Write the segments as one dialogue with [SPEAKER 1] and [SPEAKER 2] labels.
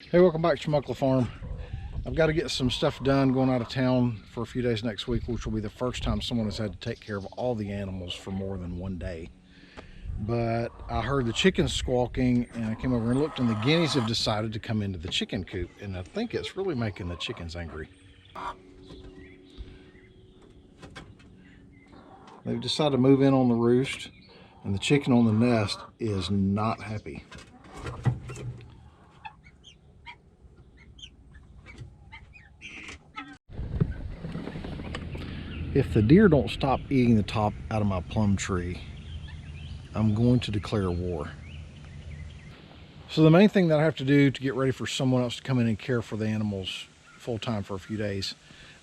[SPEAKER 1] Hey, welcome back to Schmuckla Farm. I've got to get some stuff done going out of town for a few days next week, which will be the first time someone has had to take care of all the animals for more than one day. But I heard the chickens squawking and I came over and looked, and the guineas have decided to come into the chicken coop, and I think it's really making the chickens angry. They've decided to move in on the roost, and the chicken on the nest is not happy. If the deer don't stop eating the top out of my plum tree, I'm going to declare war. So the main thing that I have to do to get ready for someone else to come in and care for the animals full time for a few days,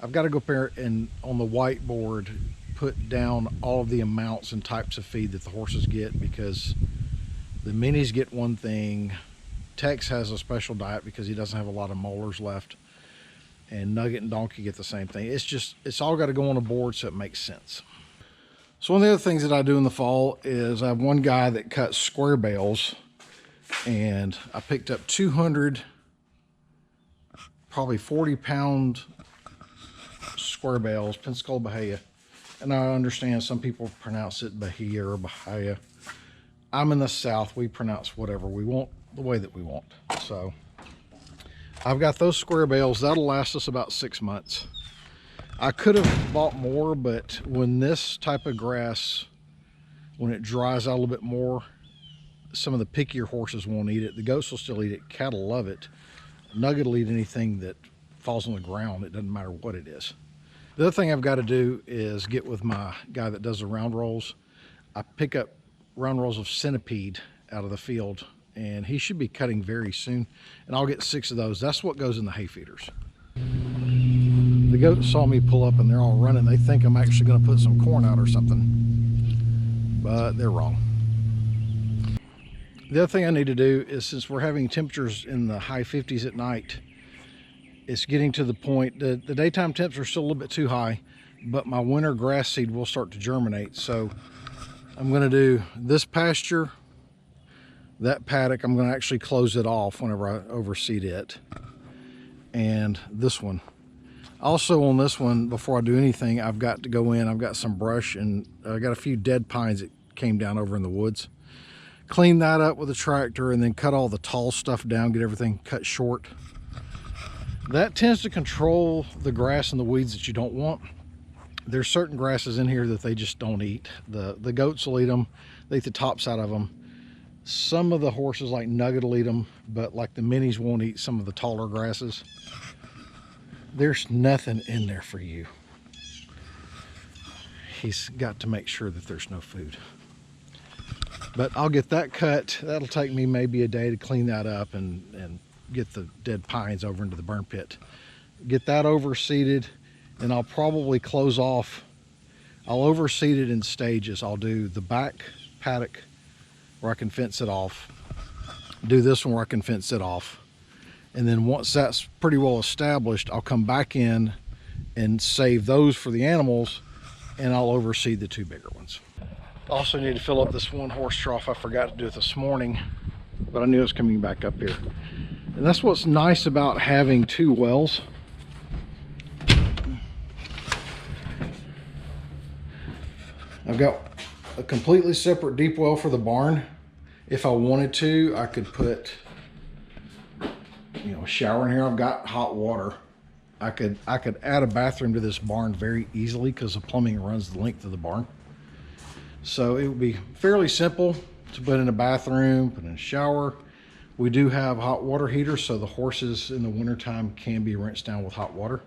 [SPEAKER 1] I've got to go up there and on the whiteboard put down all of the amounts and types of feed that the horses get, because the minis get one thing, Tex has a special diet because he doesn't have a lot of molars left, and Nugget and Donkey get the same thing. It's all got to go on a board so it makes sense. So one of the other things that I do in the fall is I have one guy that cuts square bales, and I picked up 200 probably 40-pound square bales, Pensacola Bahia. And I understand some people pronounce it Bahia or Bahia. I'm in the South, we pronounce whatever we want the way that we want. So I've got those square bales. That'll last us about 6 months. I could have bought more, but when this type of grass, when it dries out a little bit more, some of the pickier horses won't eat it. The goats will still eat it. Cattle love it. Nugget will eat anything that falls on the ground. It doesn't matter what it is. The other thing I've got to do is get with my guy that does the round rolls. I pick up round rolls of centipede out of the field, and he should be cutting very soon, and I'll get 6 of those. That's what goes in the hay feeders. The goats saw me pull up and they're all running. They think I'm actually going to put some corn out or something, but they're wrong. The other thing I need to do is, since we're having temperatures in the high 50s at night, it's getting to the point that the daytime temps are still a little bit too high, but my winter grass seed will start to germinate. So I'm going to do this pasture, that paddock. I'm going to actually close it off whenever I overseed it, and this one. Also on this one, before I do anything, I've got to go in. I've got some brush, and I got a few dead pines that came down over in the woods. Clean that up with a tractor, and then cut all the tall stuff down, get everything cut short. That tends to control the grass and the weeds that you don't want. There's certain grasses in here that they just don't eat. The goats will eat them. They eat the tops out of them. Some of the horses like Nugget will eat them, but like the minis won't eat some of the taller grasses. There's nothing in there for you. He's got to make sure that there's no food. But I'll get that cut. That'll take me maybe a day to clean that up and get the dead pines over into the burn pit. Get that overseeded, and I'll probably close off. I'll overseed it in stages. I'll do the back paddock where I can fence it off. Do this one where I can fence it off. And then once that's pretty well established, I'll come back in and save those for the animals, and I'll overseed the 2 bigger ones. Also need to fill up this 1 horse trough. I forgot to do it this morning, but I knew it was coming back up here. And that's what's nice about having 2 wells. I've got a completely separate deep well for the barn. If I wanted to, I could put, a shower in here. I've got hot water. I could add a bathroom to this barn very easily because the plumbing runs the length of the barn. So it would be fairly simple to put in a bathroom, put in a shower. We do have hot water heaters, so the horses in the wintertime can be rinsed down with hot water.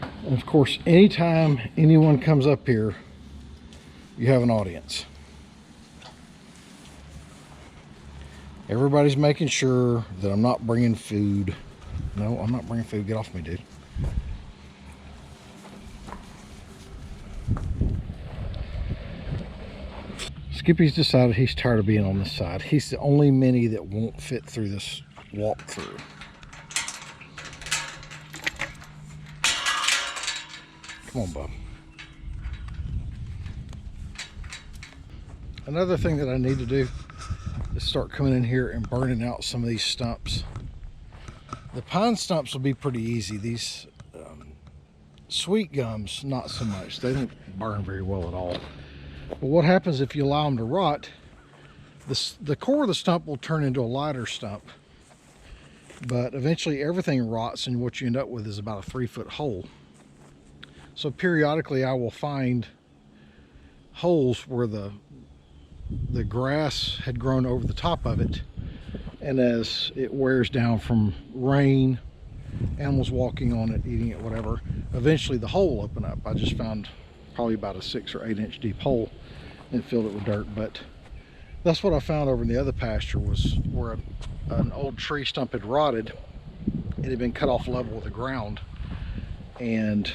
[SPEAKER 1] And of course, anytime anyone comes up here, you have an audience. Everybody's making sure that I'm not bringing food. No, I'm not bringing food. Get off me, dude. Skippy's decided he's tired of being on this side. He's the only mini that won't fit through this walk-through. Come on, bub. Another thing that I need to do is start coming in here and burning out some of these stumps. The pine stumps will be pretty easy. These sweet gums, not so much. They don't burn very well at all. But what happens if you allow them to rot, the core of the stump will turn into a lighter stump. But eventually everything rots, and what you end up with is about a 3-foot hole. So periodically I will find holes where the grass had grown over the top of it, and as it wears down from rain, animals walking on it, eating it, whatever, eventually the hole will open up. I just found probably about a 6 or 8 inch deep hole and filled it with dirt. But that's what I found over in the other pasture, was where an old tree stump had rotted. It had been cut off level with the ground, and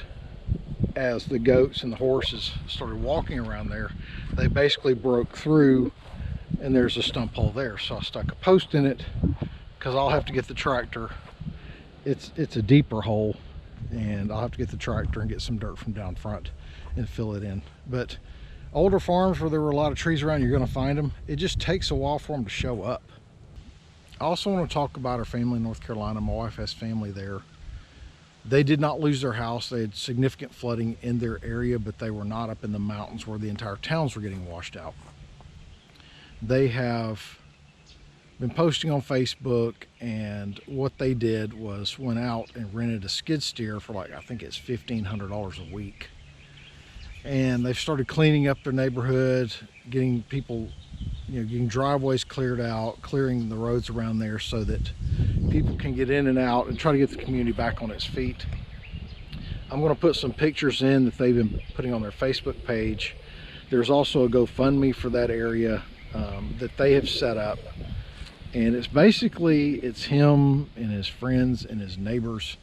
[SPEAKER 1] as the goats and the horses started walking around there, they basically broke through, and there's a stump hole there. So I stuck a post in it, because I'll have to get the tractor. It's a deeper hole, and I'll have to get the tractor and get some dirt from down front and fill it in. But older farms where there were a lot of trees around, you're going to find them. It just takes a while for them to show up. I also want to talk about our family in North Carolina. My wife has family there. They did not lose their house. They had significant flooding in their area, but they were not up in the mountains where the entire towns were getting washed out. They have been posting on Facebook, and what they did was went out and rented a skid steer for, like, I think it's $1,500 a week. And they've started cleaning up their neighborhood, getting people, getting driveways cleared out, clearing the roads around there so that people can get in and out and try to get the community back on its feet. I'm going to put some pictures in that they've been putting on their Facebook page. There's also a GoFundMe for that area that they have set up. And it's basically, it's him and his friends and his neighbors,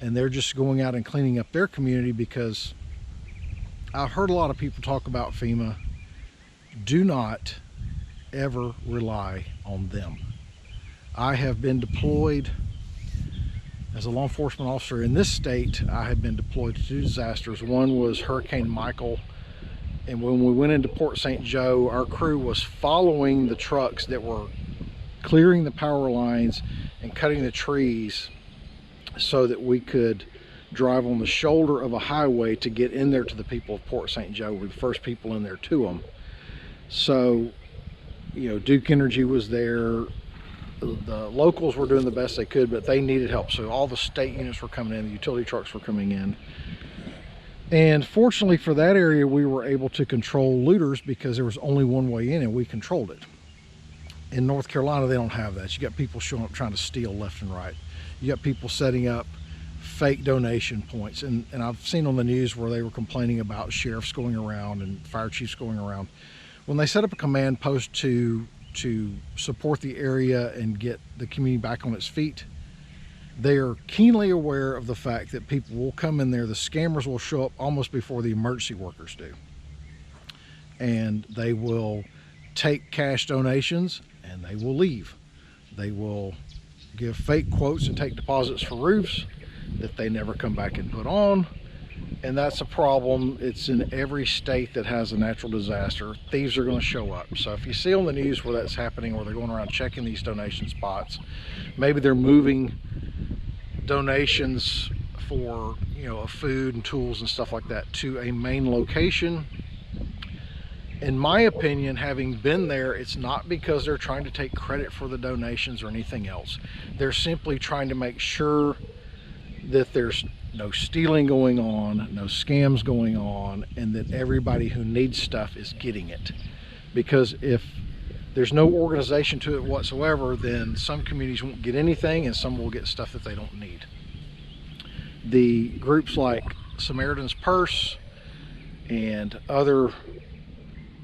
[SPEAKER 1] and they're just going out and cleaning up their community, because I've heard a lot of people talk about FEMA. Do not ever rely on them. I have been deployed as a law enforcement officer in this state. I have been deployed to 2 disasters. One was Hurricane Michael, and when we went into Port St. Joe, our crew was following the trucks that were clearing the power lines and cutting the trees so that we could drive on the shoulder of a highway to get in there to the people of Port St. Joe. We're the first people in there to them. So, Duke Energy was there. The locals were doing the best they could, but they needed help. So all the state units were coming in, the utility trucks were coming in. And fortunately for that area, we were able to control looters, because there was only one way in and we controlled it. In North Carolina, they don't have that. You got people showing up trying to steal left and right. You got people setting up fake donation points. And I've seen on the news where they were complaining about sheriffs going around and fire chiefs going around. When they set up a command post to support the area and get the community back on its feet, they are keenly aware of the fact that people will come in there. The scammers will show up almost before the emergency workers do. And they will take cash donations and they will leave. They will give fake quotes and take deposits for roofs that they never come back and put on. And that's a problem. It's in every state that has a natural disaster. Thieves are going to show up. So if you see on the news where that's happening, where they're going around checking these donation spots, maybe they're moving donations for, food and tools and stuff like that to a main location. In my opinion, having been there, it's not because they're trying to take credit for the donations or anything else. They're simply trying to make sure that there's no stealing going on, no scams going on, and that everybody who needs stuff is getting it. Because if there's no organization to it whatsoever, then some communities won't get anything and some will get stuff that they don't need. The groups like Samaritan's Purse and other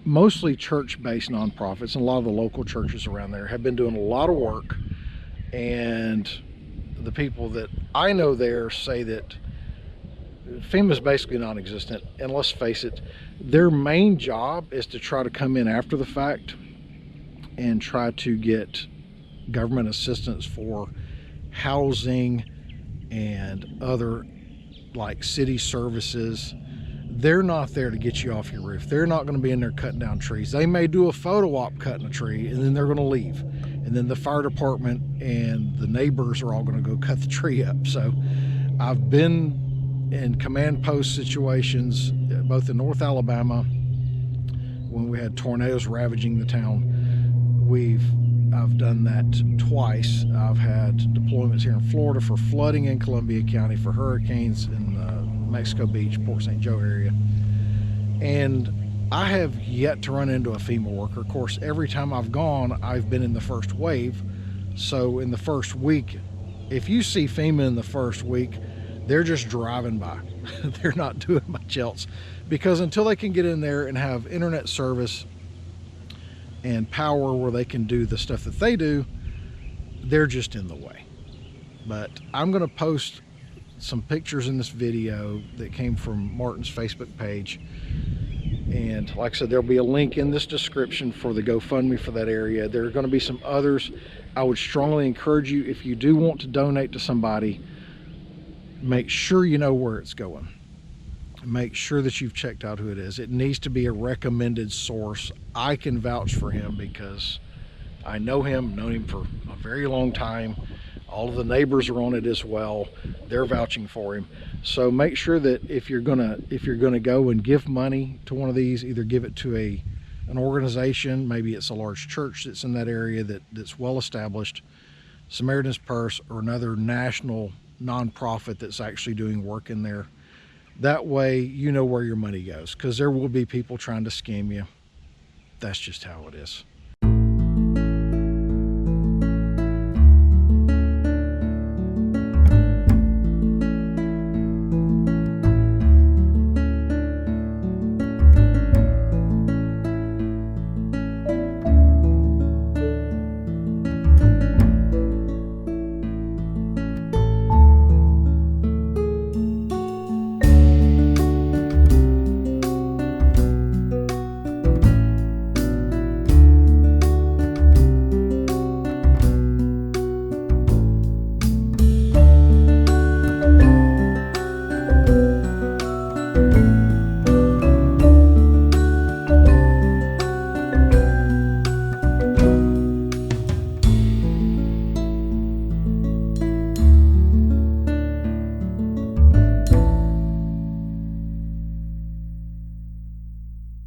[SPEAKER 1] mostly church-based nonprofits, and a lot of the local churches around there have been doing a lot of work, and the people that I know there say that FEMA is basically non-existent. And let's face it, their main job is to try to come in after the fact and try to get government assistance for housing and other, like, city services. They're not there to get you off your roof. They're not going to be in there cutting down trees. They may do a photo op cutting a tree, and then they're going to leave. and then the fire department and the neighbors are all going to go cut the tree up. So I've been in command post situations, both in North Alabama, when we had tornadoes ravaging the town. I've done that twice. I've had deployments here in Florida for flooding in Columbia County, for hurricanes in Mexico Beach, Port St. Joe area. And I have yet to run into a FEMA worker. Of course, every time I've gone, I've been in the first wave. So in the first week, if you see FEMA in the first week, they're just driving by. They're not doing much else, because until they can get in there and have internet service and power where they can do the stuff that they do, they're just in the way. But I'm going to post some pictures in this video that came from Martin's Facebook page, and like I said, there'll be a link in this description for the GoFundMe for that area. There are going to be some others. I would strongly encourage you, if you do want to donate to somebody, make sure you know where it's going. Make sure that you've checked out who it is. It needs to be a recommended source. I can vouch for him because I know him, known him for a very long time. All of the neighbors are on it as well. They're vouching for him. So make sure that if you're gonna go and give money to one of these, either give it to an organization, maybe it's a large church that's in that area that's well established, Samaritan's Purse, or another national nonprofit that's actually doing work in there. That way you know where your money goes, because there will be people trying to scam you. That's just how it is.